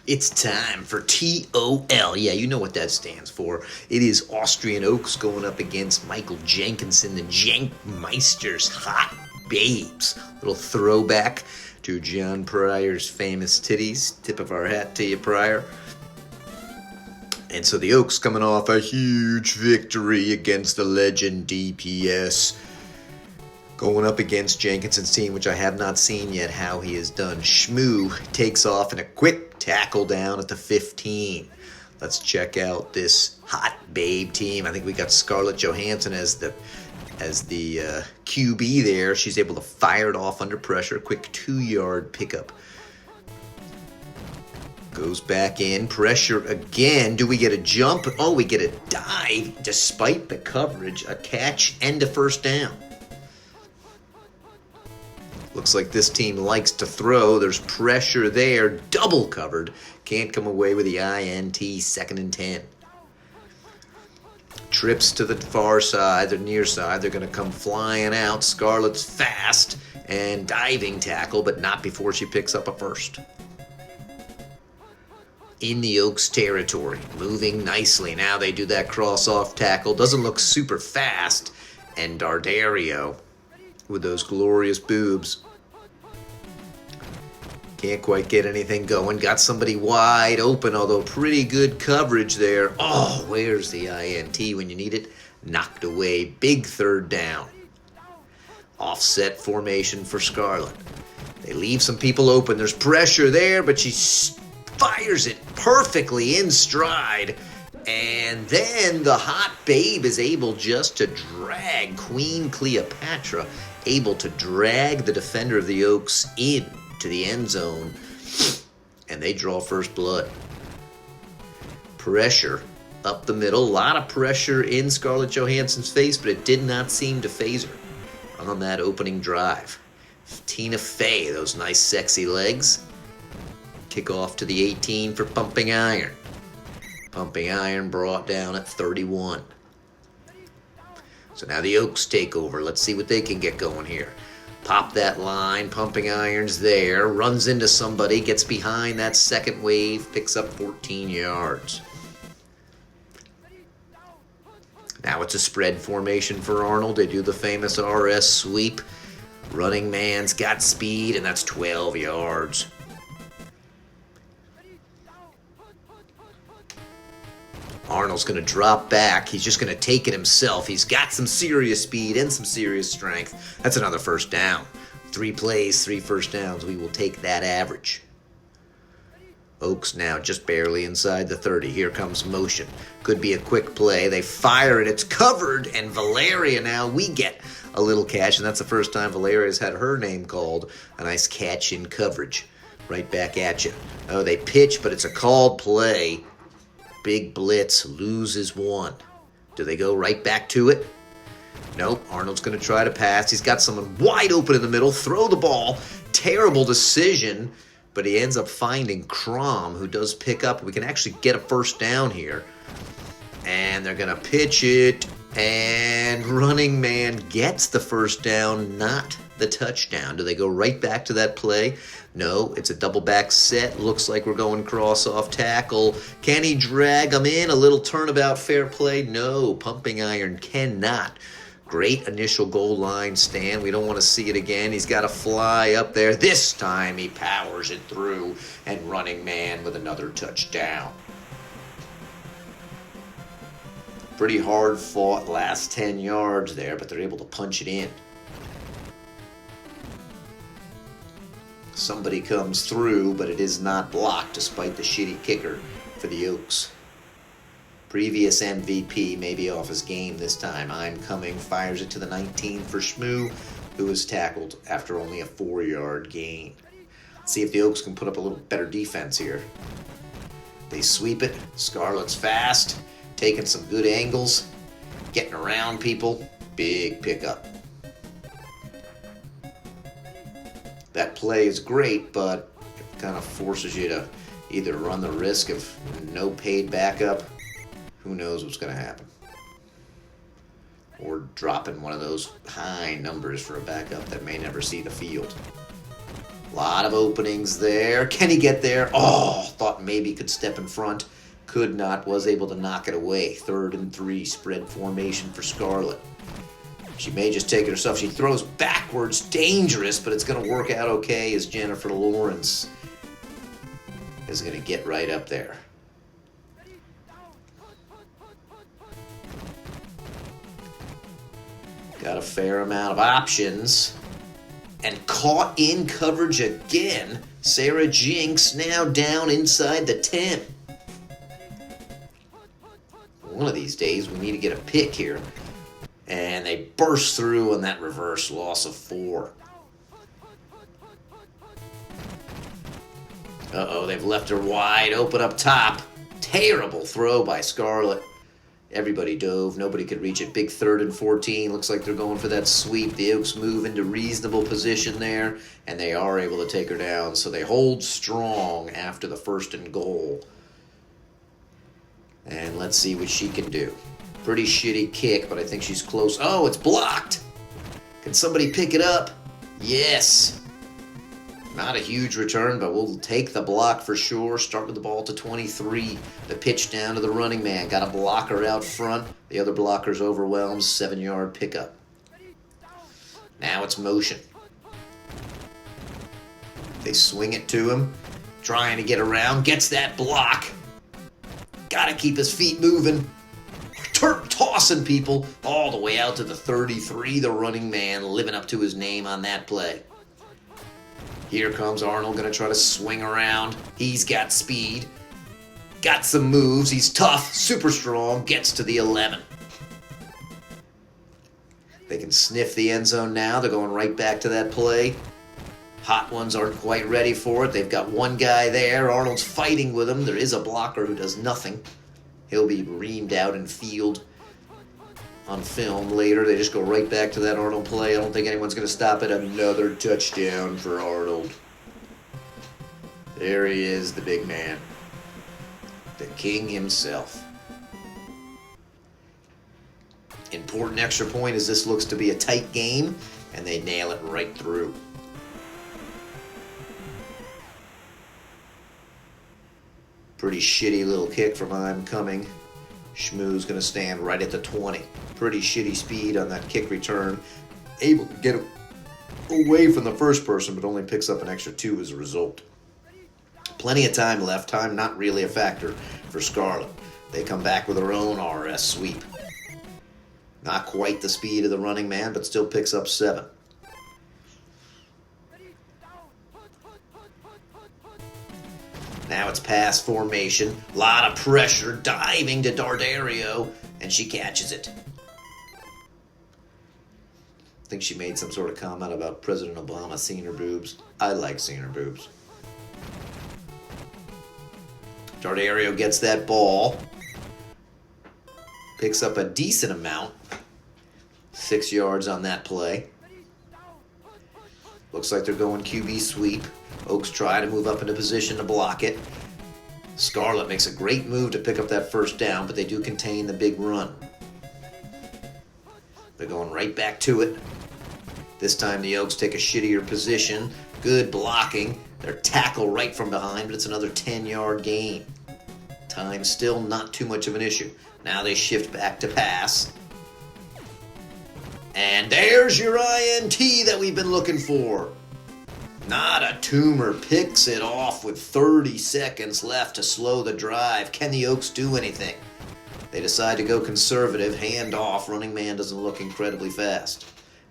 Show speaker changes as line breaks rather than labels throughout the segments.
It's time for TOL. Yeah, you know what that stands for. It is Austrian Oaks going up against Michael Jenkinson, the Jankmeisters Hot Babes. Little throwback to John Pryor's famous titties. Tip of our hat to you, Pryor. And so the Oaks coming off a huge victory against the legend DPS. Going up against Jenkinson's team, which I have not seen yet how he has done. Shmoo takes off in a quick tackle down at the 15. Let's check out this hot babe team. I think we got Scarlett Johansson as the QB there. She's able to fire it off under pressure. Quick 2-yard pickup. Goes back in. Pressure again. Do we get a jump? Oh, we get a dive despite the coverage. A catch and a first down. Looks like this team likes to throw. There's pressure there. Double covered. Can't come away with the INT. 2nd and 10. Trips to the far side, the near side. They're going to come flying out. Scarlett's fast and diving tackle, but not before she picks up a first. In the Oaks territory. Moving nicely. Now they do that cross-off tackle. Doesn't look super fast. And Dardario with those glorious boobs. Can't quite get anything going. Got somebody wide open, although pretty good coverage there. Oh, where's the INT when you need it? Knocked away. Big 3rd down. Offset formation for Scarlett. They leave some people open. There's pressure there, but she fires it perfectly in stride. And then the hot babe is able just to drag Queen Cleopatra, able to drag the defender of the Oaks in to the end zone, and they draw first blood. Pressure up the middle. A lot of pressure in Scarlett Johansson's face, but it did not seem to phase her on that opening drive. Tina Fey, those nice sexy legs. Kick off to the 18 for Pumping Iron. Pumping Iron brought down at 31. So now the Oaks take over. Let's see what they can get going here. Pop that line. Pumping Iron's there. Runs into somebody. Gets behind that second wave. Picks up 14 yards. Now it's a spread formation for Arnold. They do the famous RS sweep. Running man's got speed, and that's 12 yards. Arnold's going to drop back. He's just going to take it himself. He's got some serious speed and some serious strength. That's another first down. 3 plays, 3 first downs. We will take that average. Oaks now just barely inside the 30. Here comes motion. Could be a quick play. They fire it. It's covered. And Valeria now, we get a little catch. And that's the first time Valeria's had her name called. A nice catch in coverage. Right back at you. Oh, they pitch, but it's a called play. Big blitz, loses 1. Do they go right back to it? Nope. Arnold's going to try to pass. He's got someone wide open in the middle. Throw the ball. Terrible decision. But he ends up finding COMM, who does pick up. We can actually get a first down here. And they're going to pitch it. And running man gets the first down, not the touchdown. Do they go right back to that play? No, it's a double back set. Looks like we're going cross-off tackle. Can he drag him in? A little turnabout fair play? No, Pumping Iron cannot. Great initial goal line stand. We don't want to see it again. He's got to fly up there. This time he powers it through, and running man with another touchdown. Pretty hard fought last 10 yards there, but they're able to punch it in. Somebody comes through, but it is not blocked despite the shitty kicker for the Oaks. Previous MVP may be off his game this time. I'm coming, fires it to the 19 for Shmoo, who was tackled after only a 4-yard gain. Let's see if the Oaks can put up a little better defense here. They sweep it. Scarlett's fast, taking some good angles, getting around people. Big pickup. That play is great, but it kind of forces you to either run the risk of no paid backup, who knows what's going to happen, or dropping one of those high numbers for a backup that may never see the field. A lot of openings there. Can he get there? Oh, thought maybe he could step in front. Could not, was able to knock it away. 3rd and 3, spread formation for Scarlet. She may just take it herself. She throws backwards, dangerous, but it's going to work out okay as Jennifer Lawrence is going to get right up there. Got a fair amount of options. And caught in coverage again. Sarah Jinx now down inside the 10. One of these days we need to get a pick here. And they burst through on that reverse, loss of 4. Uh-oh, they've left her wide open up top. Terrible throw by Scarlet. Everybody dove. Nobody could reach it. Big 3rd and 14. Looks like they're going for that sweep. The Oaks move into reasonable position there, and they are able to take her down. So they hold strong after the 1st and goal. And let's see what she can do. Pretty shitty kick, but I think she's close. Oh, it's blocked. Can somebody pick it up? Yes. Not a huge return, but we'll take the block for sure. Start with the ball to 23. The pitch down to the running man. Got a blocker out front. The other blocker's overwhelmed. 7-yard pickup. Now it's motion. They swing it to him. Trying to get around. Gets that block. Got to keep his feet moving. Tossing people all the way out to the 33. The running man living up to his name on that play. Here comes Arnold, going to try to swing around. He's got speed. Got some moves. He's tough, super strong. Gets to the 11. They can sniff the end zone now. They're going right back to that play. Hot ones aren't quite ready for it. They've got one guy there. Arnold's fighting with him. There is a blocker who does nothing. He'll be reamed out in field on film later. They just go right back to that Arnold play. I don't think anyone's going to stop it. Another touchdown for Arnold. There he is, the big man. The king himself. Important extra point as this looks to be a tight game, and they nail it right through. Pretty shitty little kick from I'm Coming. Shmoo's going to stand right at the 20. Pretty shitty speed on that kick return. Able to get away from the first person, but only picks up an extra 2 as a result. Plenty of time left. Time not really a factor for Scarlet. They come back with their own RS sweep. Not quite the speed of the running man, but still picks up 7. Now it's pass formation. A lot of pressure. Diving to Dardario. And she catches it. I think she made some sort of comment about President Obama seeing her boobs. I like seeing her boobs. Dardario gets that ball. Picks up a decent amount. 6 yards on that play. Looks like they're going QB sweep. Oaks try to move up into position to block it. Scarlet makes a great move to pick up that first down, but they do contain the big run. They're going right back to it. This time the Oaks take a shittier position. Good blocking. They're tackled right from behind, but it's another 10-yard gain. Time still not too much of an issue. Now they shift back to pass. And there's your INT that we've been looking for. Not a tumor. Picks it off with 30 seconds left to slow the drive. Can the Oaks do anything? They decide to go conservative. Hand off. Running man doesn't look incredibly fast.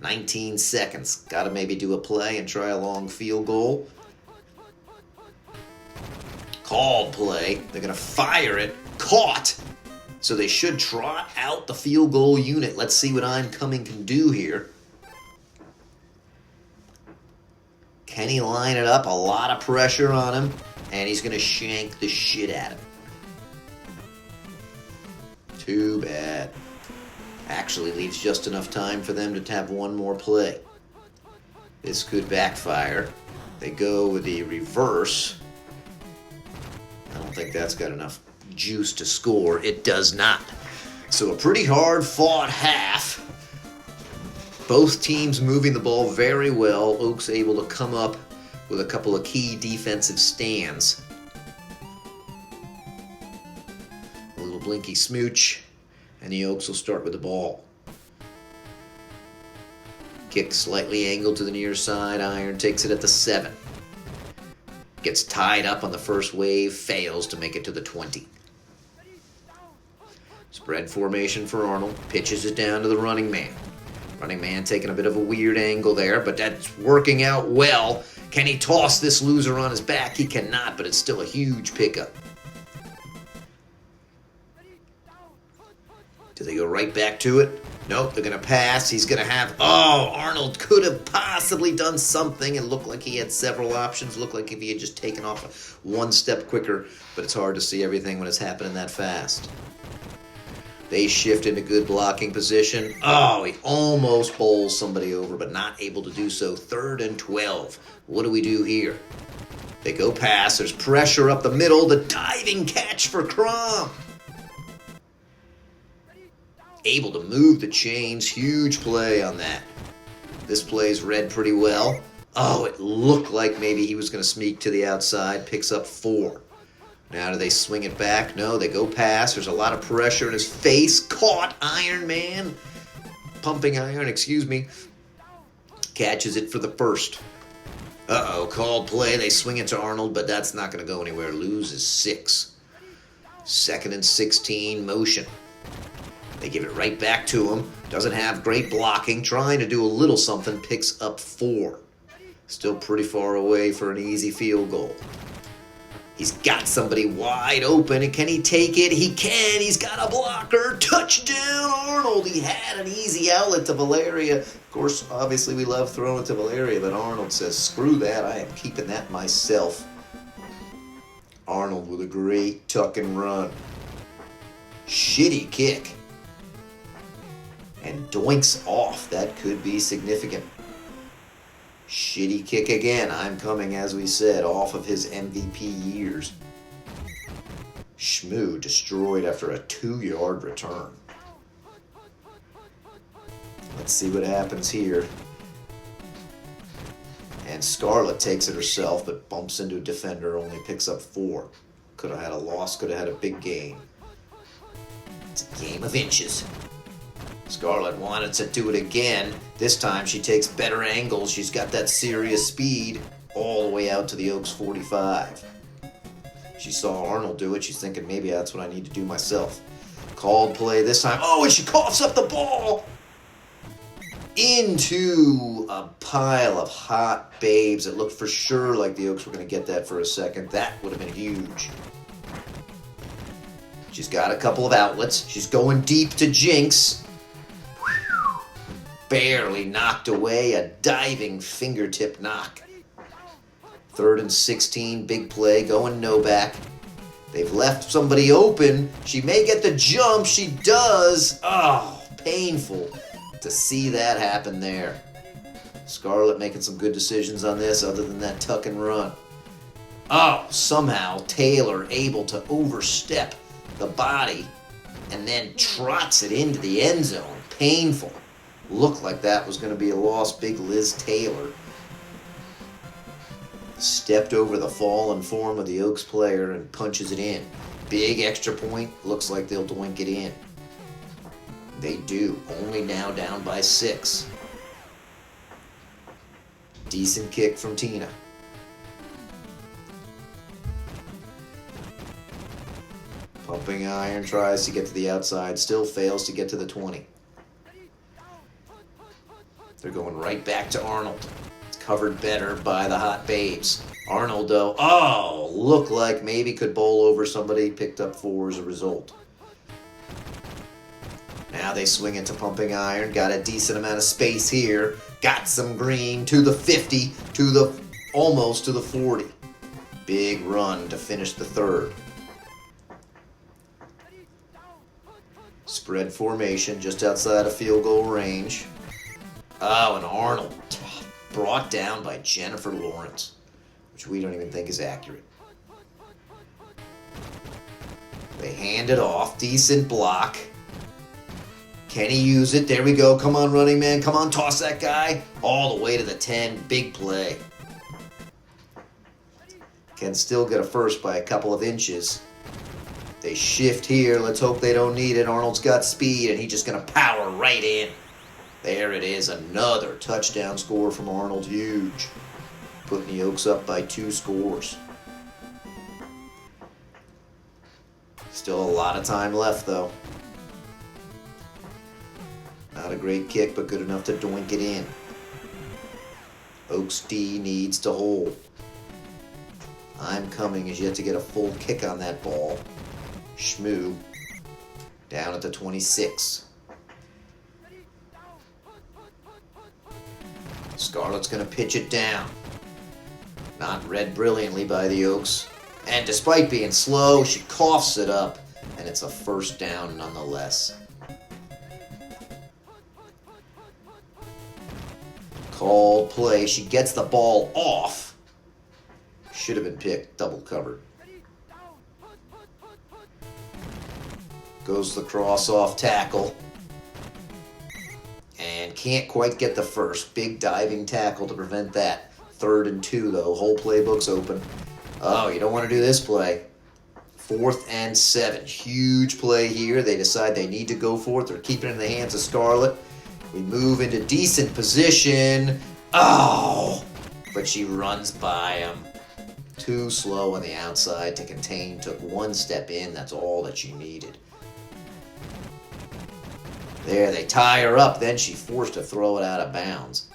19 seconds. Got to maybe do a play and try a long field goal. Called play. They're going to fire it. Caught. So they should trot out the field goal unit. Let's see what I'm Coming can do here. Can he line it up? A lot of pressure on him. And he's going to shank the shit out of him. Too bad. Actually leaves just enough time for them to have one more play. This could backfire. They go with the reverse. I don't think that's got enough juice to score. It does not. So a pretty hard-fought half. Both teams moving the ball very well. Oaks able to come up with a couple of key defensive stands. A little blinky smooch, and the Oaks will start with the ball. Kick slightly angled to the near side. Iron takes it at the 7. Gets tied up on the first wave, fails to make it to the 20. Spread formation for Arnold, pitches it down to the running man. Running man taking a bit of a weird angle there, but that's working out well. Can he toss this loser on his back? He cannot, but it's still a huge pickup. Do they go right back to it? Nope, they're going to pass. He's going to have... Oh, Arnold could have possibly done something. It looked like he had several options. Looked like if he had just taken off one step quicker. But it's hard to see everything when it's happening that fast. They shift into good blocking position. Oh, he almost bowls somebody over, but not able to do so. 3rd and 12. What do we do here? They go pass. There's pressure up the middle. The diving catch for COMM. Able to move the chains. Huge play on that. This play's read pretty well. Oh, it looked like maybe he was going to sneak to the outside. Picks up 4. Now do they swing it back? No, they go pass. There's a lot of pressure in his face. Caught Iron Man. Pumping Iron, excuse me. Catches it for the 1st. Uh-oh, called play. They swing it to Arnold, but that's not going to go anywhere. Loses 6. 2nd and 16, motion. They give it right back to him. Doesn't have great blocking. Trying to do a little something. Picks up 4. Still pretty far away for an easy field goal. He's got somebody wide open. And can he take it? He can. He's got a blocker. Touchdown, Arnold. He had an easy outlet to Valeria. Of course, obviously we love throwing it to Valeria, but Arnold says, screw that. I am keeping that myself. Arnold with a great tuck and run. Shitty kick. And doinks off. That could be significant. Shitty kick again. I'm coming, as we said, off of his MVP years. Shmoo destroyed after a 2-yard return. Let's see what happens here. And Scarlett takes it herself, but bumps into a defender, only picks up 4. Could have had a loss, could have had a big gain. It's a game of inches. Scarlett wanted to do it again. This time she takes better angles. She's got that serious speed all the way out to the Oaks 45. She saw Arnold do it. She's thinking, maybe that's what I need to do myself. Called play this time. Oh, and she coughs up the ball into a pile of hot babes. It looked for sure like the Oaks were going to get that for a second. That would have been huge. She's got a couple of outlets. She's going deep to Jinx. Barely knocked away, a diving fingertip knock. 3rd and 16, big play, going no back. They've left somebody open. She may get the jump. She does. Oh, painful to see that happen there. Scarlett making some good decisions on this other than that tuck and run. Oh, somehow Taylor able to overstep the body and then trots it into the end zone. Painful. Looked like that was going to be a loss. Big Liz Taylor stepped over the fallen form of the Oaks player and punches it in. Big extra point. Looks like they'll doink it in. They do. Only now down by 6. Decent kick from Tina. Pumping Iron tries to get to the outside. Still fails to get to the 20. They're going right back to Arnold. It's covered better by the hot babes. Arnold, though, oh, looked like maybe could bowl over somebody. Picked up 4 as a result. Now they swing into Pumping Iron. Got a decent amount of space here. Got some green to the 50, to the almost to the 40. Big run to finish the 3rd. Spread formation just outside of field goal range. Oh, and Arnold brought down by Jennifer Lawrence, which we don't even think is accurate. They hand it off. Decent block. Can he use it? There we go. Come on, running man. Come on, toss that guy. All the way to the 10. Big play. can still get a first by a couple of inches. They shift here. Let's hope they don't need it. Arnold's got speed, and he's just going to power right in. There it is. Another touchdown score from Arnold. Huge. Putting the Oaks up by 2 scores. Still a lot of time left, though. Not a great kick, but good enough to doink it in. Oaks D needs to hold. I'm Coming is yet to get a full kick on that ball. Shmoo down at the 26. Scarlett's going to pitch it down. Not read brilliantly by the Oaks. And despite being slow, she coughs it up. And it's a first down nonetheless. Called play. She gets the ball off. Should have been picked. Double covered. Goes the cross off tackle. And can't quite get the first. Big diving tackle to prevent that. 3rd and 2 though. Whole playbook's open. Oh, you don't want to do this play. 4th and 7. Huge play here. They decide they need to go for it. They're keeping it in the hands of Scarlett. We move into decent position. Oh! But she runs by him. Too slow on the outside to contain. Took 1 step in. That's all that she needed. There, they tie her up. Then she forced to throw it out of bounds.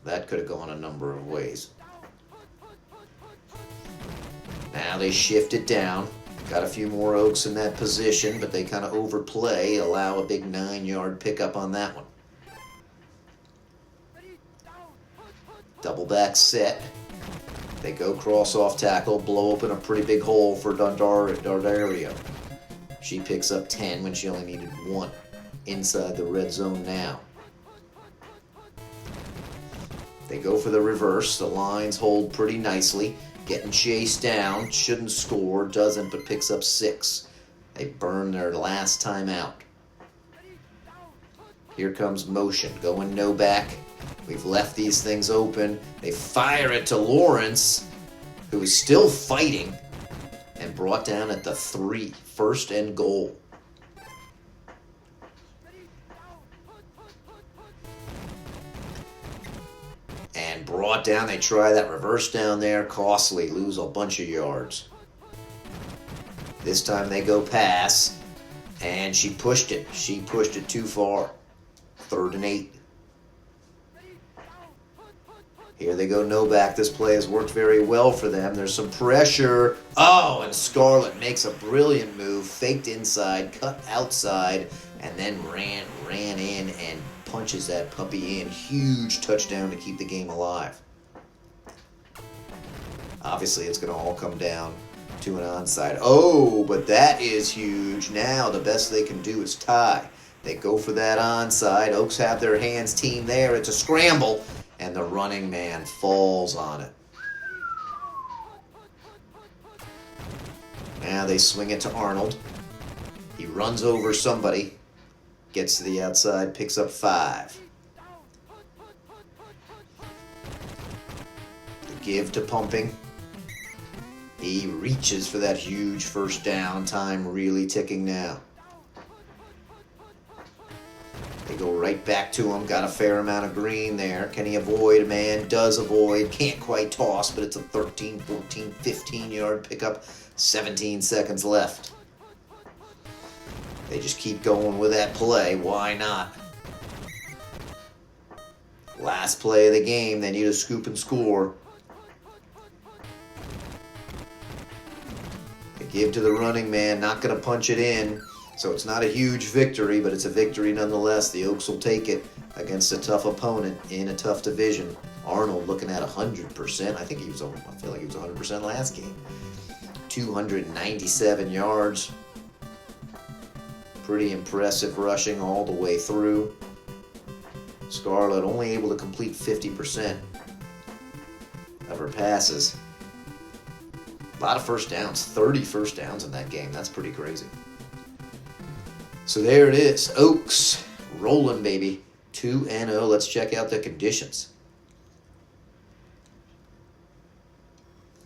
That could have gone a number of ways. Now they shift it down. Got a few more Oaks in that position, but they kind of overplay. Allow a big 9-yard pickup on that one. Double back set. They go cross off tackle, blow open a pretty big hole for Dardario. She picks up 10 when she only needed 1. Inside the red zone now. They go for the reverse. The lines hold pretty nicely. Getting chased down. Shouldn't score. Doesn't, but picks up 6. They burn their last time out. Here comes motion. Going no back. We've left these things open. They fire it to Lawrence, who is still fighting, and brought down at the 3. 1st and goal. And brought down. They try that reverse down there. Costly. Lose a bunch of yards. This time they go pass. And she pushed it. She pushed it too far. 3rd and 8. Here they go no back. This play has worked very well for them. There's some pressure. Oh, and Scarlett makes a brilliant move. Faked inside, cut outside, and then ran in and punches that puppy in. Huge touchdown to keep the game alive. Obviously, it's going to all come down to an onside. Oh, but that is huge. Now the best they can do is tie. They go for that onside. Oaks have their hands team there. It's a scramble, and the running man falls on it. Now they swing it to Arnold. He runs over somebody. Gets to the outside, picks up 5. The give to Pumping. He reaches for that huge first down. Time really ticking now. They go right back to him. Got a fair amount of green there. Can he avoid? Man does avoid. Can't quite toss, but it's a 13, 14, 15-yard pickup. 17 seconds left. They just keep going with that play. Why not? Last play of the game. They need a scoop and score. They give to the running man. Not going to punch it in. So it's not a huge victory, but it's a victory nonetheless. The Oaks will take it against a tough opponent in a tough division. Arnold looking at 100%. I feel like he was 100% last game. 297 yards. Pretty impressive rushing all the way through. Scarlett only able to complete 50% of her passes. A lot of first downs. 30 first downs in that game. That's pretty crazy. So there it is. Oaks rolling, baby. 2-0. Let's check out the conditions.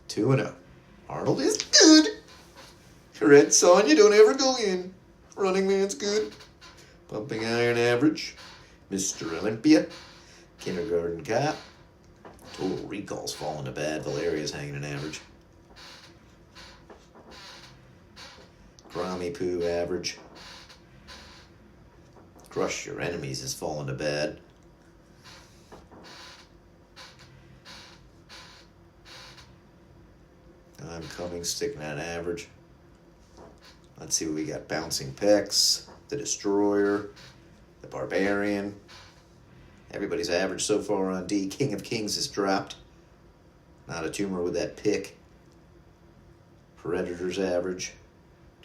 2-0. Arnold is good. Red Sonja, don't ever go in. Running Man's good. Pumping Iron average. Mr. Olympia. Kindergarten Cop. Total Recall's falling to bad. Valeria's hanging an average. Grammy Poo average. Crush Your Enemies is falling to bad. I'm Coming, sticking at average. Let's see what we got. Bouncing Pecs, the Destroyer, the Barbarian. Everybody's average so far on D. King of Kings has dropped. Not a tumor with that pick. Predator's average.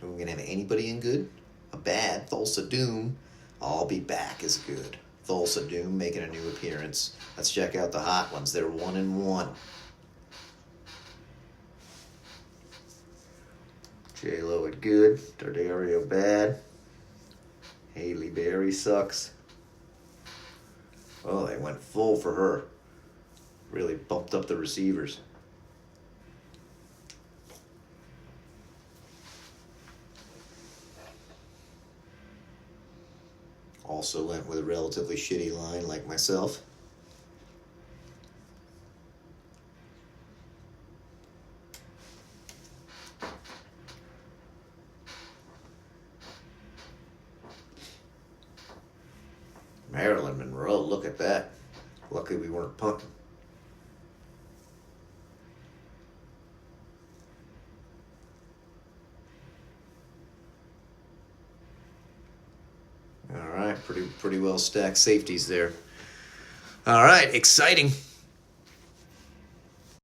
Are we going to have anybody in good? A bad. Thulsa Doom. I'll Be Back is good. Thulsa Doom making a new appearance. Let's check out the hot ones. They're 1-1. J-Lo at good. Dardario bad. Haley Berry sucks. Oh, they went full for her. Really bumped up the receivers. Also went with a relatively shitty line like myself. Marilyn Monroe, look at that. Lucky we weren't punting. All right, pretty well stacked safeties there. All right, exciting.